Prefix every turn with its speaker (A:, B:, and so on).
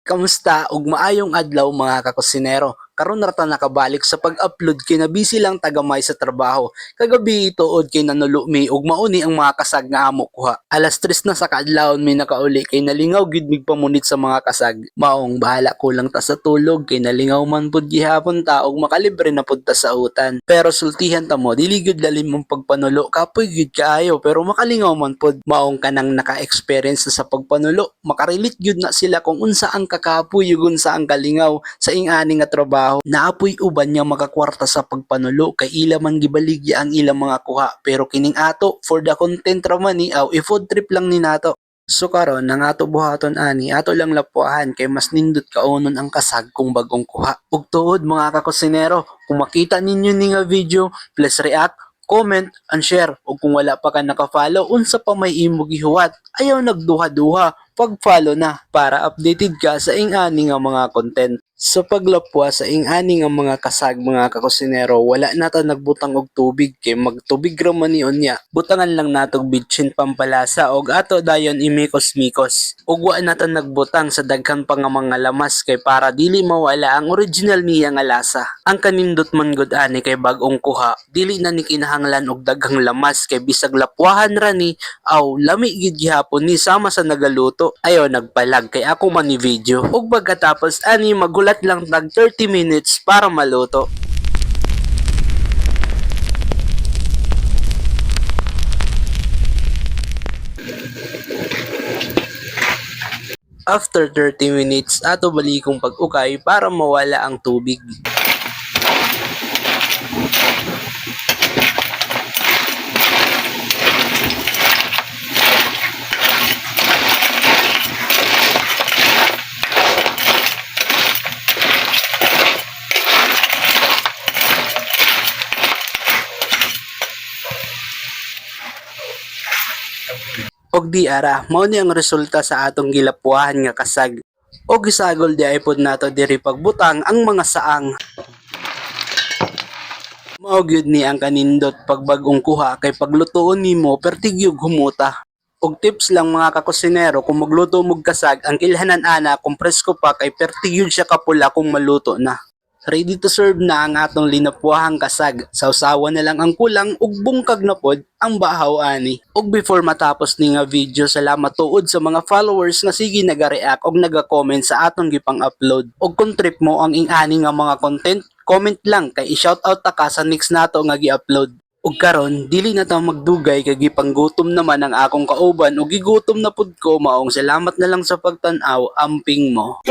A: Kamusta ug maayong adlaw mga kakusinero. Karon ra ta nakabalik sa pag-upload kay na busy lang tagamay sa trabaho. Kagabi tuod kay nanulo mi ug mauni ang mga kasag nga amo kuha. Alas 3 na sa kaadlawon mi nakauli kay nalingaw gid mig pamunit sa mga kasag. Maong bahala ko lang ta sa tulog kay nalingaw man pud gihapon ta ug makalibre na pud ta sa utan. Pero sultihan ta mo dili gid lalim mong pagpanulo kapoy gid kaayo pero makalingaw man pud. Maong kanang naka-experience na sa pagpanulo, makarelate gyud na sila kung unsa ang kakapoy ug unsa ang kalingaw sa ing-ani nga trabaho. Naapoy uban nga makakwarta sa pagpanulo kay ila man gibaligya ang ilang mga kuha pero kining ato for the content ra man ni aw i-food trip lang ni nato. So karon ang ato buhaton ani ato lang lapuahan kay mas nindot kaunon ang kasag kung bagong kuha. Ug tuod mga kakusinero, kung makita ninyo ni nga video, please react, comment, and share. Ug kung wala pa ka naka-follow, unsa pa may imo gihuwat, ayaw nagduha-duha, pag-follow na para updated ka sa ing-ani nga mga content. Sa paglapwa sa ing-ani nga mga kasag mga kakusinero, wala na ta nagbutang og tubig kay magtubig ra man ni unya. Butangan lang natog bitchin pampalasa og ato dayon imikos-mikos. Ug wa na ta nagbutang sa daghan pa nga mga lamas kay para dili mawala ang original niya nga lasa. Ang kanindot man gud ani kay bag-ong kuha, dili na ni kinahanglan og daghang lamas kay bisag lapwahan ra ni aw lami gid gihapon ni sama sa nagaluto. Ayo nagpalag kay ako man ni video. Ug pagkatapos ani magulat lang tag 30 minutes para maluto. After 30 minutes, ato balikong pag-ukay para mawala ang tubig. Og di ara, mao ni ang resulta sa atong gilapuahan nga kasag. Og gisagol di ay pod nato diri pagbutang ang mga saang. Mao gyud ni ang kanindot pagbag-ong kuha kay paglutoon nimo pertigyog humuta. Og tips lang mga kakusinero kung magluto mo og kasag, ang kilhanan ana kung presko pa kay pertigyog siya kapula kung maluto na. Ready to serve na ang atong linapuahang kasag. Sausawan na lang ang kulang ug bungkag na pod ang bahaw ani. Ug before matapos ni nga video, salamat tuod sa mga followers nga sige naga-react ug naga-comment sa atong gipang upload. Ug kung trip mo ang ing-ani nga mga content, comment lang kay i-shoutout ta ka sa next nato nga gi-upload. Ug karon dili na ta magdugay kay gipanggutom naman ang akong kauban ug gigutom na pud ko. Maong salamat na lang sa pagtan-aw, amping mo.